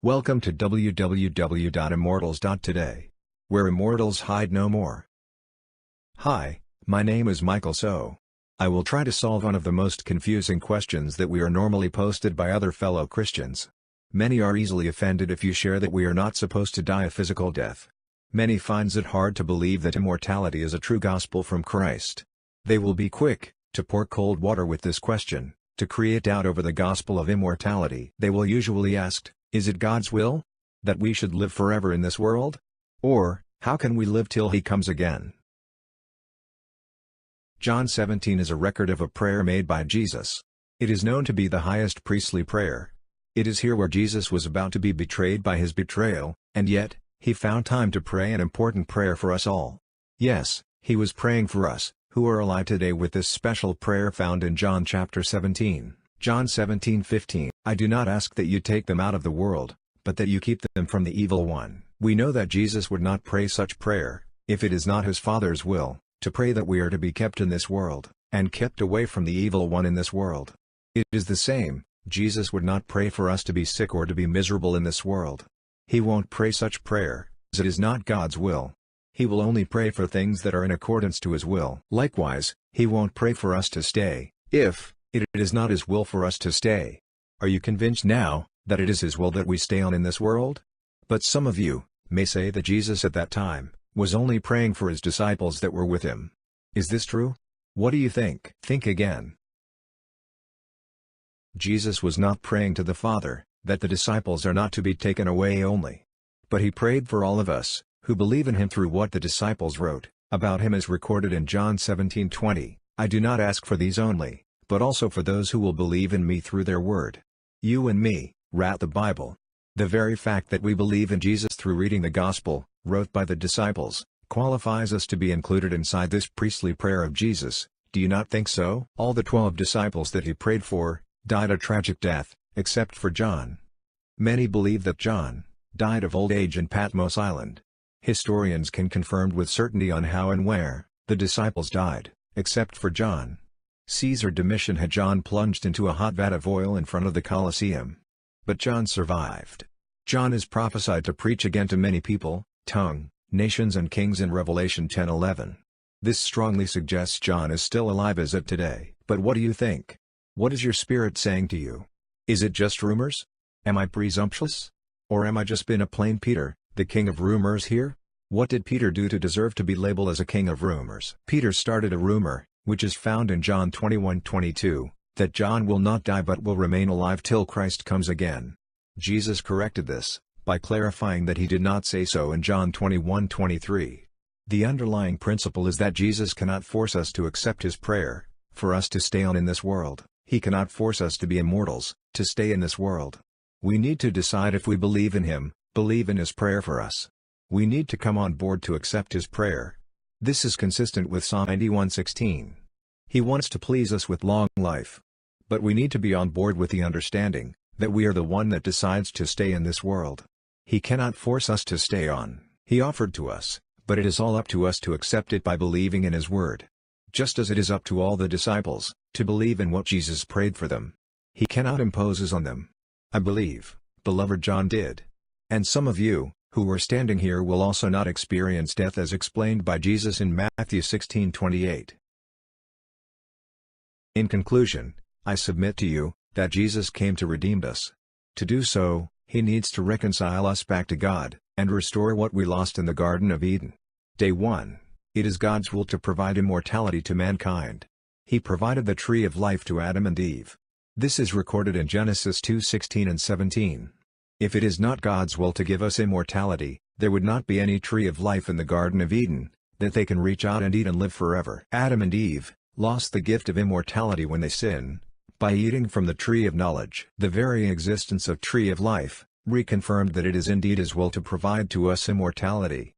Welcome to www.immortals.today, where immortals hide no more. Hi, my name is Michael So. I will try to solve one of the most confusing questions that we are normally posted by other fellow Christians. Many are easily offended if you share that we are not supposed to die a physical death. Many finds it hard to believe that immortality is a true gospel from Christ. They will be quick to pour cold water with this question, to create doubt over the gospel of immortality. They will usually ask, is it God's will that we should live forever in this world? Or, how can we live till He comes again? John 17 is a record of a prayer made by Jesus. It is known to be the highest priestly prayer. It is here where Jesus was about to be betrayed by His betrayal, and yet, He found time to pray an important prayer for us all. Yes, He was praying for us, who are alive today, with this special prayer found in John chapter 17. John 17:15, I do not ask that you take them out of the world, but that you keep them from the evil one. We know that Jesus would not pray such prayer, if it is not His Father's will, to pray that we are to be kept in this world, and kept away from the evil one in this world. It is the same, Jesus would not pray for us to be sick or to be miserable in this world. He won't pray such prayer, as it is not God's will. He will only pray for things that are in accordance to His will. Likewise, He won't pray for us to stay, if it is not His will for us to stay. Are you convinced now, that it is His will that we stay on in this world? But some of you may say that Jesus at that time was only praying for His disciples that were with Him. Is this true? What do you think? Think again. Jesus was not praying to the Father, that the disciples are not to be taken away only. But He prayed for all of us, who believe in Him through what the disciples wrote about Him as recorded in John 17:20, I do not ask for these only, but also for those who will believe in me through their word. You and me, rat the Bible. The very fact that we believe in Jesus through reading the Gospel, wrote by the disciples, qualifies us to be included inside this priestly prayer of Jesus. Do you not think so? All the 12 disciples that He prayed for died a tragic death, except for John. Many believe that John died of old age in Patmos Island. Historians can confirm with certainty on how and where the disciples died, except for John. Caesar Domitian had John plunged into a hot vat of oil in front of the Colosseum. But John survived. John is prophesied to preach again to many people, tongue, nations and kings in Revelation 10:11. This strongly suggests John is still alive as of today. But what do you think? What is your spirit saying to you? Is it just rumors? Am I presumptuous? Or am I just been a plain Peter, the king of rumors here? What did Peter do to deserve to be labeled as a king of rumors? Peter started a rumor, which is found in John 21:22, that John will not die but will remain alive till Christ comes again. Jesus corrected this, by clarifying that He did not say so in John 21:23. The underlying principle is that Jesus cannot force us to accept His prayer, for us to stay on in this world. He cannot force us to be immortals, to stay in this world. We need to decide if we believe in Him, believe in His prayer for us. We need to come on board to accept His prayer. This is consistent with Psalm 91:16. He wants to please us with long life. But we need to be on board with the understanding that we are the one that decides to stay in this world. He cannot force us to stay on. He offered to us, but it is all up to us to accept it by believing in His word. Just as it is up to all the disciples to believe in what Jesus prayed for them. He cannot impose on them. I believe, beloved John did. And some of you, who are standing here, will also not experience death as explained by Jesus in Matthew 16:28. In conclusion, I submit to you, that Jesus came to redeem us. To do so, He needs to reconcile us back to God, and restore what we lost in the Garden of Eden. Day 1. It is God's will to provide immortality to mankind. He provided the tree of life to Adam and Eve. This is recorded in Genesis 2:16 and 17. If it is not God's will to give us immortality, there would not be any tree of life in the Garden of Eden, that they can reach out and eat and live forever. Adam and Eve lost the gift of immortality when they sinned, by eating from the tree of knowledge. The very existence of tree of life reconfirmed that it is indeed His will to provide to us immortality.